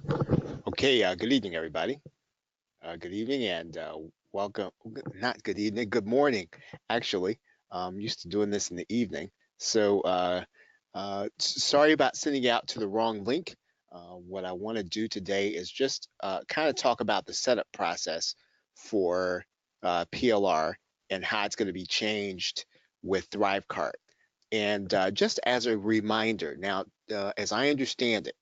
Okay, good evening, everybody. Good evening and welcome. Not good evening, good morning, actually. I'm used to doing this in the evening. So, sorry about sending you out to the wrong link. What I want to do today is just kind of talk about the setup process for PLR and how it's going to be changed with Thrivecart. And just as a reminder, now, as I understand it,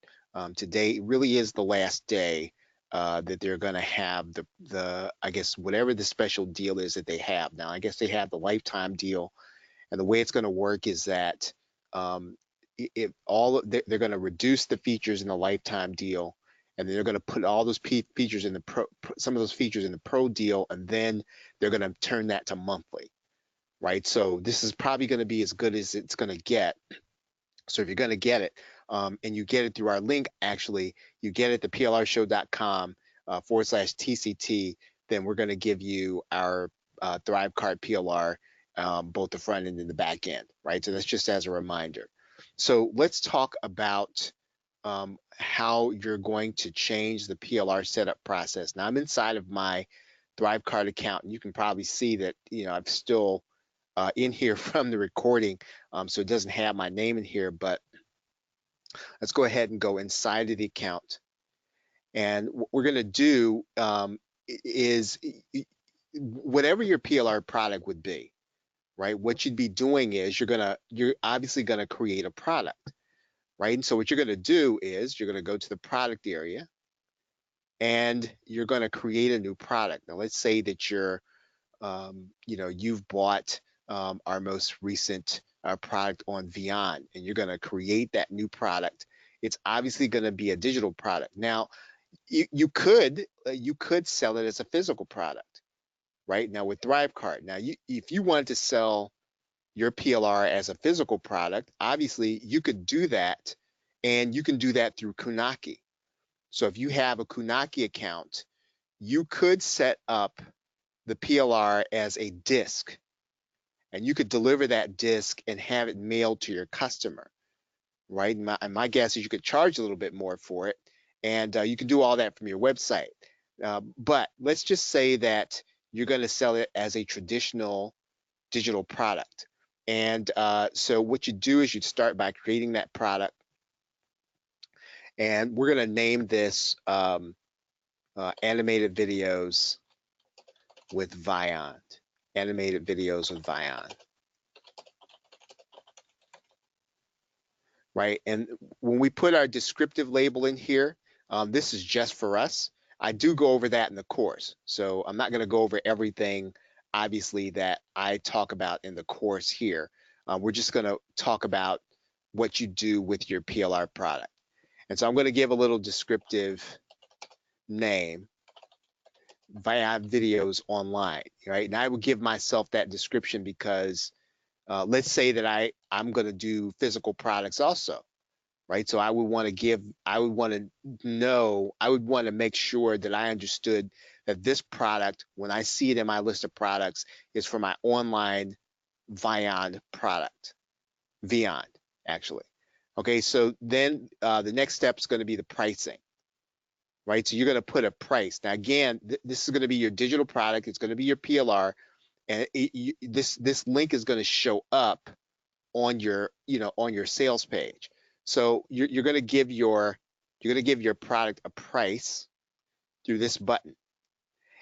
today really is the last day that they're going to have the I guess whatever the special deal is that they have now. I guess they have the lifetime deal, and the way it's going to work is that if they're going to reduce the features in the lifetime deal, and then they're going to put all those features in the some of those features in the pro deal, and then they're going to turn that to monthly, right? So this is probably going to be as good as it's going to get. So if you're going to get it, and you get it through our link, actually, you get it at the plrshow.com /TCT, then we're going to give you our Thrivecart PLR, both the front end and the back end, right? So that's just as a reminder. So let's talk about how you're going to change the PLR setup process. Now I'm inside of my Thrivecart account, and you can probably see that, I'm still in here from the recording, so it doesn't have my name in here, but let's go ahead and go inside of the account. And what we're going to do is whatever your PLR product would be, right? What you'd be doing is you're obviously going to create a product, right? And so what you're going to do is you're going to go to the product area and you're going to create a new product. Now, let's say that you've bought our most recent product on Vion, and you're going to create that new product. It's obviously going to be a digital product. Now, you could sell it as a physical product, right? Now with Thrivecart, now if you wanted to sell your PLR as a physical product, obviously you could do that, and you can do that through Kunaki. So if you have a Kunaki account, you could set up the PLR as a disc, and you could deliver that disc and have it mailed to your customer, right? And my guess is you could charge a little bit more for it, and you can do all that from your website. But let's just say that you're going to sell it as a traditional digital product. And so what you do is you start by creating that product, and we're going to name this animated videos with Vion. Animated videos with Vion. Right? And when we put our descriptive label in here, this is just for us. I do go over that in the course. So I'm not going to go over everything, obviously, that I talk about in the course here. We're just going to talk about what you do with your PLR product. And so I'm going to give a little descriptive name, via videos online, right? And I would give myself that description because let's say that I'm going to do physical products also, right? So I would want to make sure that I understood that this product, when I see it in my list of products, is for my online Vion product, Vion, actually. Okay, so then the next step is going to be the pricing, right? So you're going to put a price. Now, again, this is going to be your digital product. It's going to be your PLR, and this link is going to show up on your sales page. So you're going to give your product a price through this button,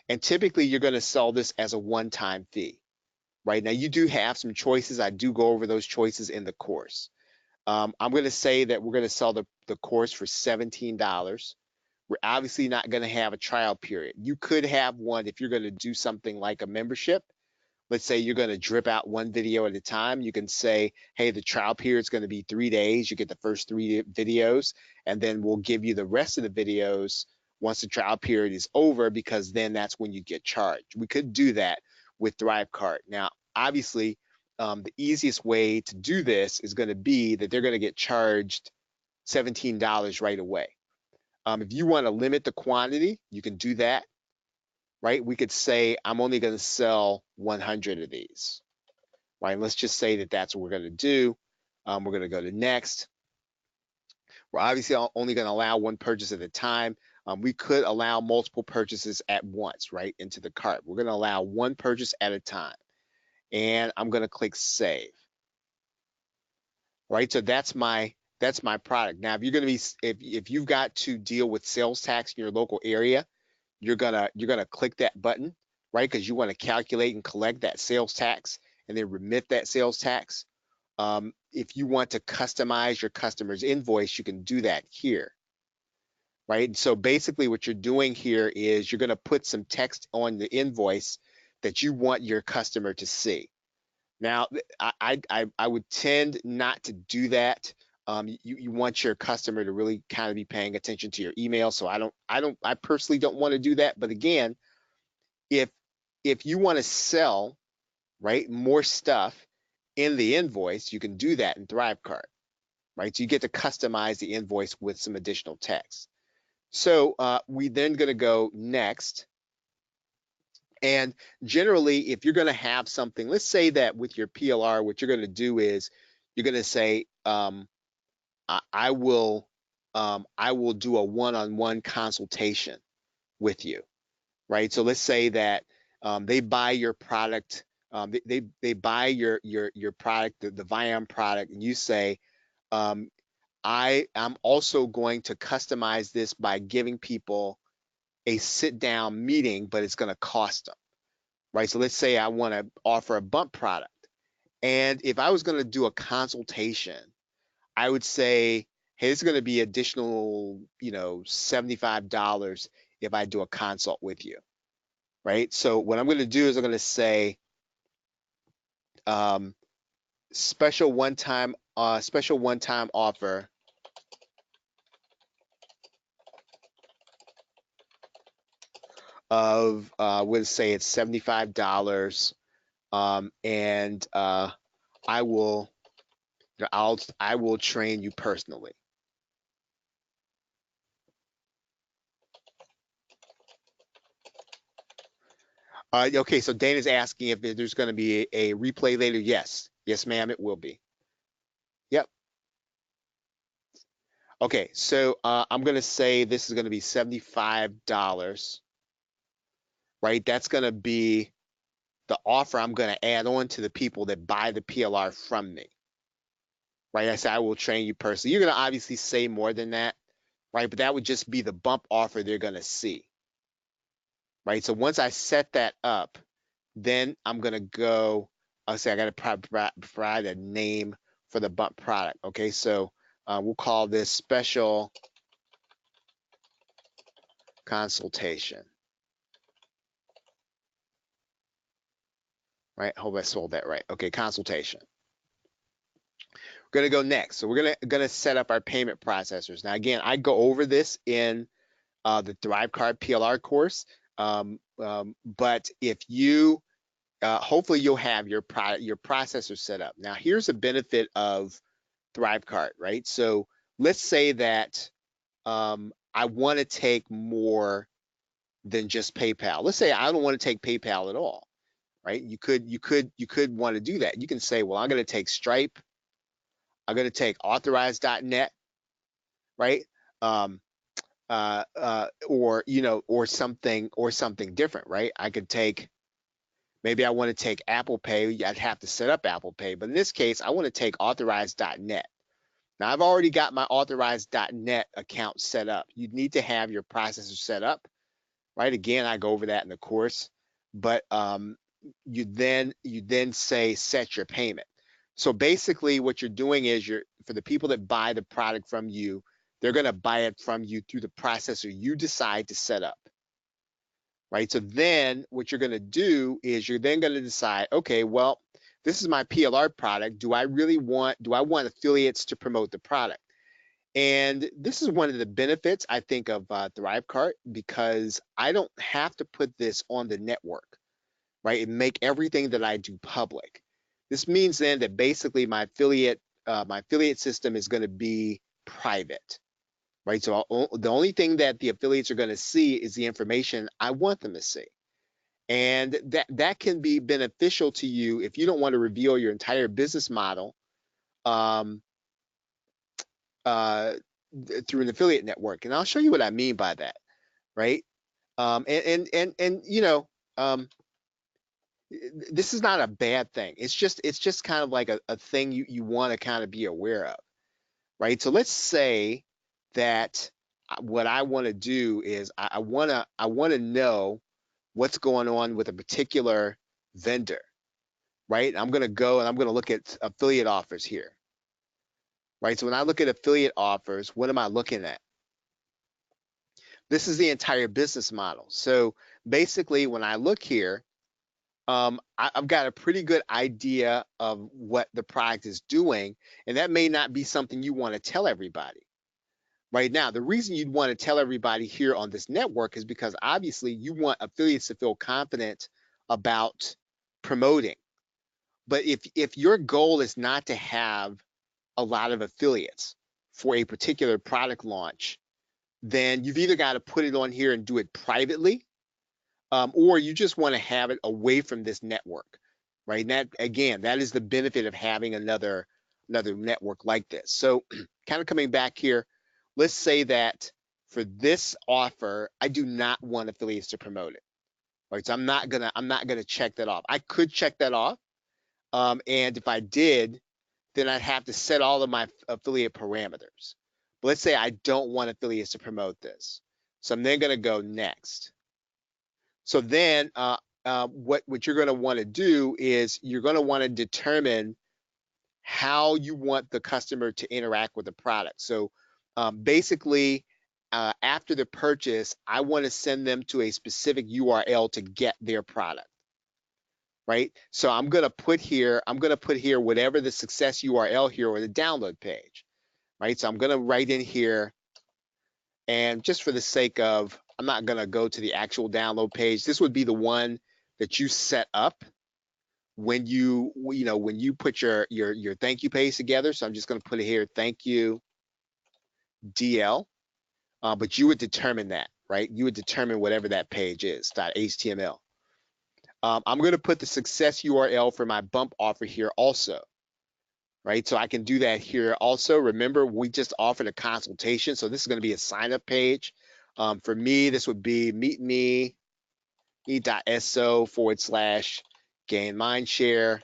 and typically you're going to sell this as a one-time fee. Right now, you do have some choices. I do go over those choices in the course. I'm going to say that we're going to sell the course for $17. We're obviously not going to have a trial period. You could have one if you're going to do something like a membership. Let's say you're going to drip out one video at a time. You can say, hey, the trial period is going to be 3 days. You get the first 3 videos, and then we'll give you the rest of the videos once the trial period is over, because then that's when you get charged. We could do that with Thrivecart. Now, obviously, the easiest way to do this is going to be that they're going to get charged $17 right away. If you want to limit the quantity, you can do that, right? We could say, I'm only going to sell 100 of these, right? And let's just say that that's what we're going to do. We're going to go to next. We're obviously only going to allow one purchase at a time. We could allow multiple purchases at once, right, into the cart. We're going to allow one purchase at a time. And I'm going to click save, right? So that's my product. Now, if you're going to be if you've got to deal with sales tax in your local area, you're gonna click that button, right? Because you want to calculate and collect that sales tax and then remit that sales tax. If you want to customize your customer's invoice, you can do that here, right? So basically what you're doing here is you're going to put some text on the invoice that you want your customer to see. Now, I would tend not to do that. You want your customer to really kind of be paying attention to your email. So I personally don't want to do that. But again, if you want to sell, right, more stuff in the invoice, you can do that in Thrivecart, right? So you get to customize the invoice with some additional text. So we then going to go next. And generally, if you're going to have something, let's say that with your PLR, what you're going to do is you're going to say, I will do a one-on-one consultation with you, right? So let's say that they buy your product, they buy your product, the Viam product, and you say, I'm also going to customize this by giving people a sit-down meeting, but it's going to cost them, right? So let's say I want to offer a bump product. And if I was going to do a consultation, I would say, hey, it's going to be additional, $75 if I do a consult with you, right? So what I'm going to do is I'm going to say um, special one-time offer of we'll say it's $75, and I will I will train you personally. Okay, so Dana's asking if there's going to be a replay later. Yes, ma'am, it will be. Yep. Okay, so I'm going to say this is going to be $75, right? That's going to be the offer I'm going to add on to the people that buy the PLR from me, right? I said I will train you personally. You're going to obviously say more than that, right? But that would just be the bump offer they're going to see, right? So once I set that up, then I'm going to go, I'll say I got to provide a name for the bump product. Okay, so we'll call this special consultation, right? Hope I sold that right. Okay, consultation. We're going to go next. So we're going to set up our payment processors. Now, again, I go over this in the Thrivecart PLR course. But if you, hopefully you'll have your processor set up. Now, here's a benefit of Thrivecart, right? So let's say that I want to take more than just PayPal. Let's say I don't want to take PayPal at all, right? You could want to do that. You can say, well, I'm going to take Stripe. I'm going to take authorize.net, right? Or something different, right? I could take, maybe I want to take Apple Pay. I'd have to set up Apple Pay, but in this case, I want to take authorize.net. Now I've already got my authorize.net account set up. You need to have your processor set up, right? Again, I go over that in the course, but you then say set your payment. So basically what you're doing is for the people that buy the product from you, they're going to buy it from you through the processor you decide to set up, right? So then what you're going to do is you're then going to decide, okay, well, this is my PLR product. Do I want affiliates to promote the product? And this is one of the benefits, I think, of Thrivecart, because I don't have to put this on the network, right, and make everything that I do public. This means then that basically my affiliate system is going to be private, right? So the only thing that the affiliates are going to see is the information I want them to see. And that can be beneficial to you if you don't want to reveal your entire business model um, uh, through an affiliate network. And I'll show you what I mean by that, right? And you know, um, this is not a bad thing. It's just kind of like a thing you want to kind of be aware of, right? So let's say that what I want to do is I want to know what's going on with a particular vendor, right? I'm going to go and I'm going to look at affiliate offers here, right? So when I look at affiliate offers, what am I looking at? This is the entire business model. So basically, when I look here, I've got a pretty good idea of what the product is doing, and that may not be something you want to tell everybody. Right now, the reason you'd want to tell everybody here on this network is because obviously you want affiliates to feel confident about promoting. But if your goal is not to have a lot of affiliates for a particular product launch, then you've either got to put it on here and do it privately, or you just want to have it away from this network, right? And that again, that is the benefit of having another network like this. So, kind of coming back here, let's say that for this offer, I do not want affiliates to promote it, right? So I'm not gonna check that off. I could check that off, and if I did, then I'd have to set all of my affiliate parameters. But let's say I don't want affiliates to promote this, so I'm then gonna go next. So then what you're going to want to do is you're going to want to determine how you want the customer to interact with the product. So basically, after the purchase, I want to send them to a specific URL to get their product, right? So I'm going to put here whatever the success URL here or the download page, right? So I'm going to write in here, and just for the sake of, I'm not going to go to the actual download page. This would be the one that you set up when you put your thank you page together. So I'm just going to put it here, thank you DL. But you would determine that, right? You would determine whatever that page is, .html. I'm going to put the success URL for my bump offer here also, right? So I can do that here also. Remember, we just offered a consultation, so this is going to be a sign up page. For me, this would be me.so/gain mindshare.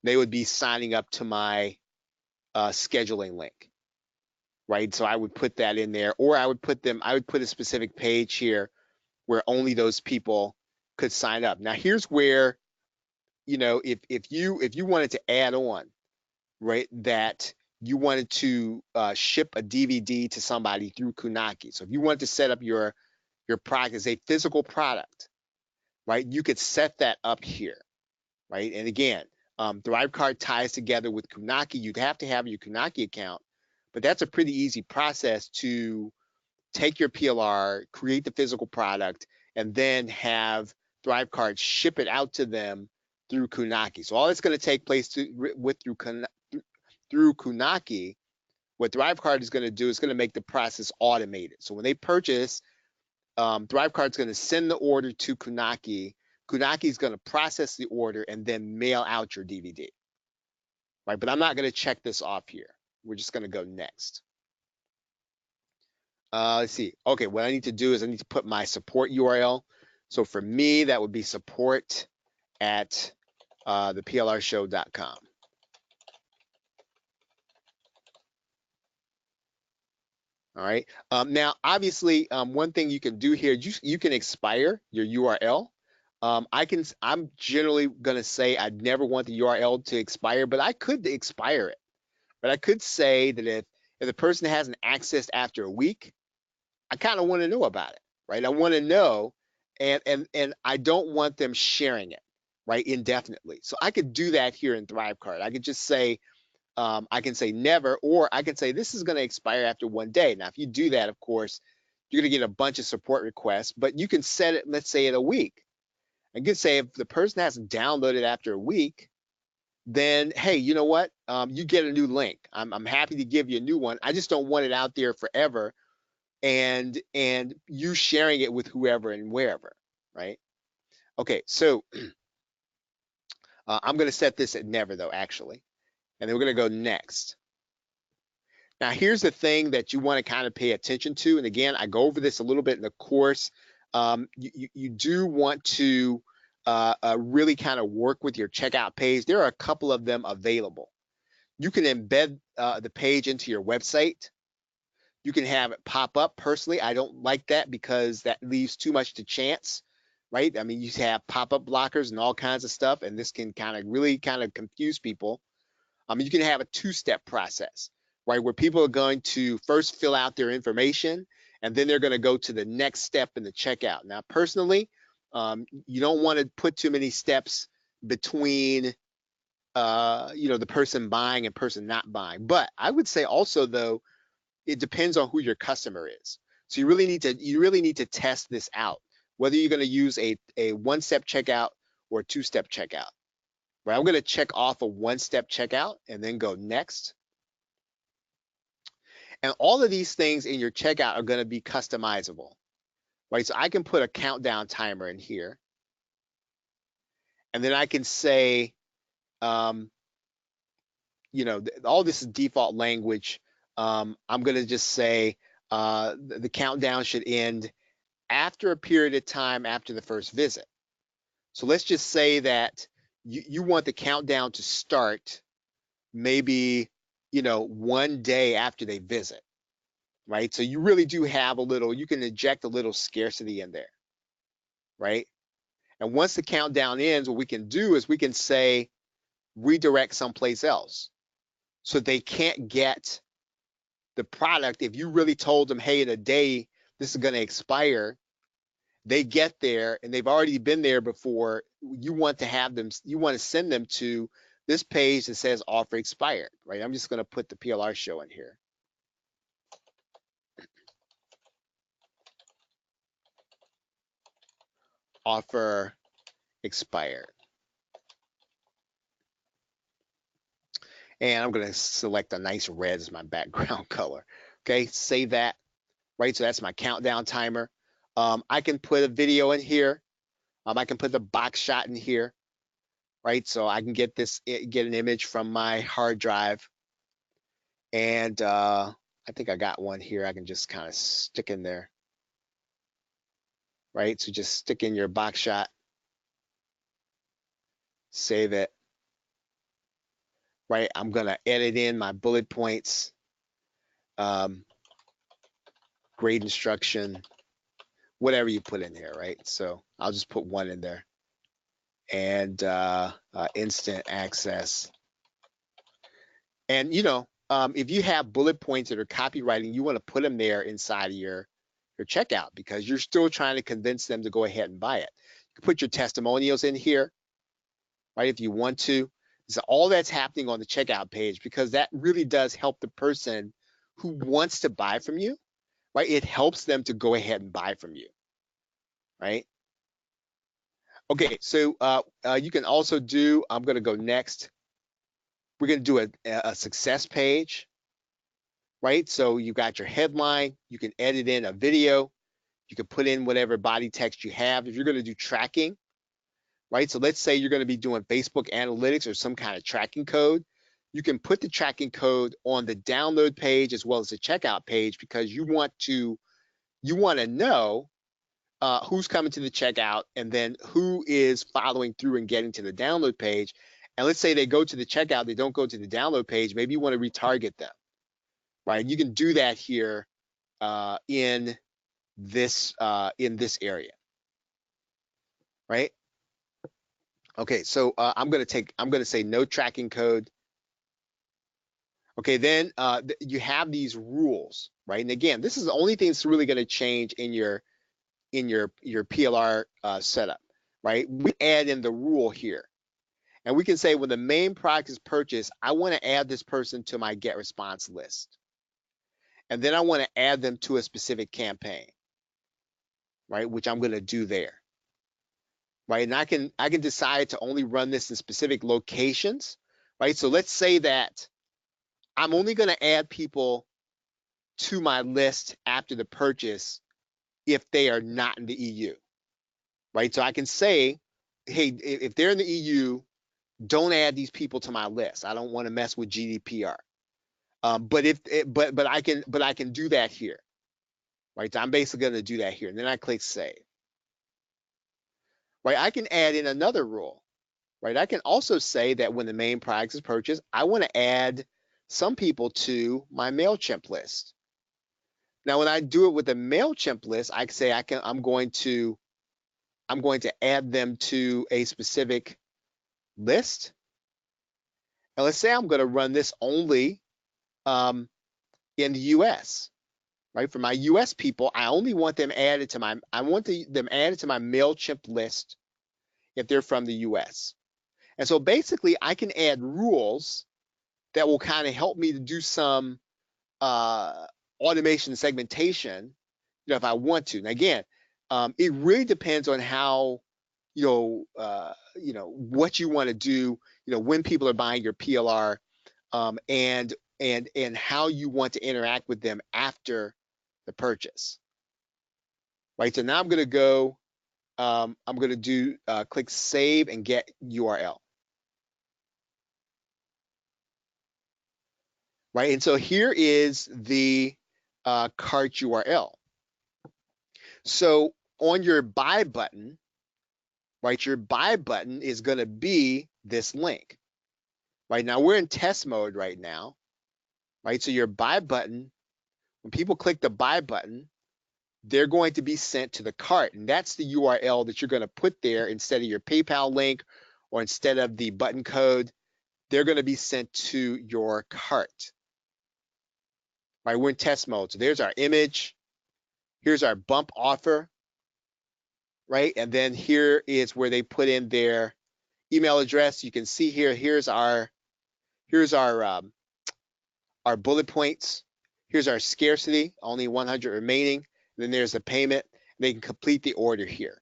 They would be signing up to my scheduling link, right? So I would put that in there, or I would put a specific page here where only those people could sign up. Now here's where, if you wanted to add on, right, that you wanted to ship a DVD to somebody through Kunaki. So if you wanted to set up your product as a physical product, right, you could set that up here, right? And again, Thrivecart ties together with Kunaki. You'd have to have your Kunaki account, but that's a pretty easy process to take your PLR, create the physical product, and then have Thrivecart ship it out to them through Kunaki. So all that's going to take place through Kunaki, what Thrivecart is going to do is going to make the process automated. So when they purchase, Thrivecart is going to send the order to Kunaki. Kunaki is going to process the order and then mail out your DVD, right? But I'm not going to check this off here. We're just going to go next. Let's see. Okay, what I need to do is I need to put my support URL. So for me, that would be support at theplrshow.com. All right. Now, obviously, one thing you can do here, you can expire your URL. I'm generally going to say I'd never want the URL to expire, but I could expire it. But I could say that if the person hasn't accessed after a week, I kind of want to know about it, right? I want to know, and I don't want them sharing it, right, indefinitely. So I could do that here in Thrivecart. I could just say, I can say never, or I can say this is going to expire after 1 day. Now, if you do that, of course, you're going to get a bunch of support requests, but you can set it, let's say, in a week. And you can say if the person hasn't downloaded after a week, then hey, you know what? You get a new link. I'm happy to give you a new one. I just don't want it out there forever, and you sharing it with whoever and wherever, right? Okay, so I'm going to set this at never though, actually, and then we're going to go next. Now, here's the thing that you want to kind of pay attention to. And again, I go over this a little bit in the course. You do want to really kind of work with your checkout page. There are a couple of them available. You can embed the page into your website. You can have it pop up. Personally, I don't like that because that leaves too much to chance, right? I mean, you have pop-up blockers and all kinds of stuff, and this can kind of really kind of confuse people. You can have a two-step process, right, where people are going to first fill out their information, and then they're going to go to the next step in the checkout. Now, personally, you don't want to put too many steps between, the person buying and person not buying. But I would say also, though, it depends on who your customer is. So you really need to test this out, whether you're going to use a one-step checkout or a two-step checkout. Right, I'm going to check off a one-step checkout and then go next. And all of these things in your checkout are going to be customizable, right? So I can put a countdown timer in here, and then I can say, all this is default language. I'm going to just say the countdown should end after a period of time after the first visit. So let's just say that you want the countdown to start maybe, 1 day after they visit, right? So you really do have you can inject a little scarcity in there, right? And once the countdown ends, what we can do is we can say redirect someplace else. So they can't get the product. If you really told them, hey, in a day, this is going to expire, they get there and they've already been there before. You want to send them to this page that says offer expired, right? I'm just going to put the PLR show in here. Offer expired. And I'm going to select a nice red as my background color. Okay, save that, right? So that's my countdown timer. I can put a video in here. I can put the box shot in here, right? So I can get an image from my hard drive. And I think I got one here. I can just kind of stick in there, right? So just stick in your box shot, save it, right? I'm going to edit in my bullet points, grade instruction, whatever you put in here, right? So I'll just put one in there. And instant access. And, if you have bullet points that are copywriting, you want to put them there inside of your checkout because you're still trying to convince them to go ahead and buy it. You can put your testimonials in here, right, if you want to. So all that's happening on the checkout page because that really does help the person who wants to buy from you, right? It helps them to go ahead and buy from you, right? Okay, so you can also do, I'm going to go next. We're going to do a success page, right? So you got your headline. You can edit in a video. You can put in whatever body text you have. If you're going to do tracking, right? So let's say you're going to be doing Facebook analytics or some kind of tracking code. You can put the tracking code on the download page as well as the checkout page because you want to know who's coming to the checkout and then who is following through and getting to the download page. And let's say they go to the checkout, they don't go to the download page. Maybe you want to retarget them, right? You can do that here in this area, right? Okay, so I'm going to say no tracking code. Okay, then you have these rules, right? And again, this is the only thing that's really going to change in your PLR setup, right? We add in the rule here. And we can say when the main product is purchased, I want to add this person to my get response list. And then I want to add them to a specific campaign, right? Which I'm going to do there, right? And I can decide to only run this in specific locations, right? So let's say that I'm only going to add people to my list after the purchase if they are not in the EU, right? So I can say, hey, if they're in the EU, don't add these people to my list. I don't want to mess with GDPR. But I can do that here, right? So I'm basically going to do that here, and then I click save. Right? I can add in another rule, right? I can also say that when the main product is purchased, I want to add some people to my MailChimp list. Now, when I do it with the MailChimp list, I can say I'm going to add them to a specific list. And let's say I'm going to run this only in the US, right? For my US people, I only want them added to them added to my MailChimp list if they're from the US. And so basically I can add rules that will kind of help me to do some automation segmentation, if I want to. And again, it really depends on how, what you want to do, when people are buying your PLR, and how you want to interact with them after the purchase. Right. So now I'm going to go. I'm going to do click save and get URL. Right. And so here is the cart URL. So on your buy button, right, your buy button is going to be this link. Right now we're in test mode right now. Right. So your buy button, when people click the buy button, they're going to be sent to the cart. And that's the URL that you're going to put there instead of your PayPal link or instead of the button code. They're going to be sent to your cart. Right, we're in test mode. So there's our image. Here's our bump offer. Right, and then here is where they put in their email address. You can see here. Here's our bullet points. Here's our scarcity, only 100 remaining. Then there's the payment. They can complete the order here.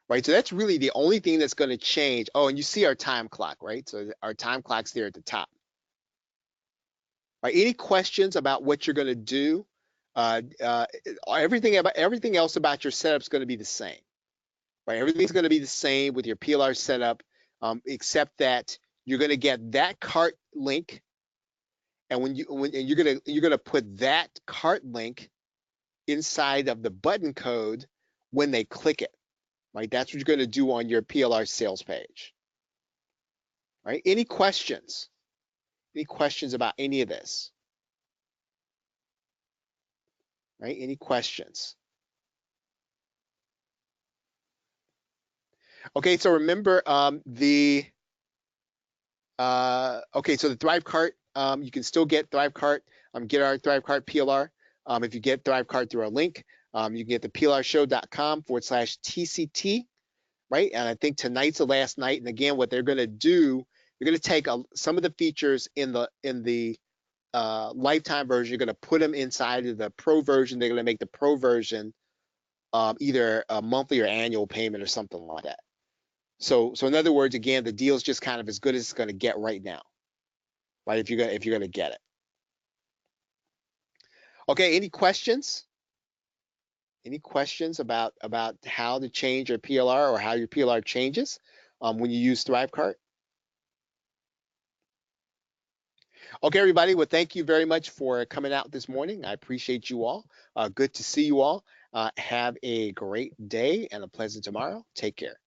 Right, so that's really the only thing that's going to change. Oh, and you see our time clock, right? So our time clock's there at the top. Right, any questions about what you're going to do? Everything else about your setup is going to be the same. Right, everything's going to be the same with your PLR setup, except that you're going to get that cart link, and you're gonna put that cart link inside of the button code when they click it. Right, that's what you're going to do on your PLR sales page. Right, any questions? Any questions about any of this? Right, any questions? Okay, so remember okay, so the Thrivecart, you can still get Thrivecart, get our Thrivecart PLR. If you get Thrivecart through our link, you can get the plrshow.com/TCT, right? And I think tonight's the last night. And again, what they're going to do, they're going to take some of the features in the lifetime version. You're going to put them inside of the pro version. They're going to make the pro version either a monthly or annual payment or something like that. So in other words, again, the deal is just kind of as good as it's going to get right now, right? If you're going to get it. Okay, any questions? Any questions about how to change your PLR or how your PLR changes when you use Thrivecart? Okay, everybody. Well, thank you very much for coming out this morning. I appreciate you all. Good to see you all. Have a great day and a pleasant tomorrow. Take care.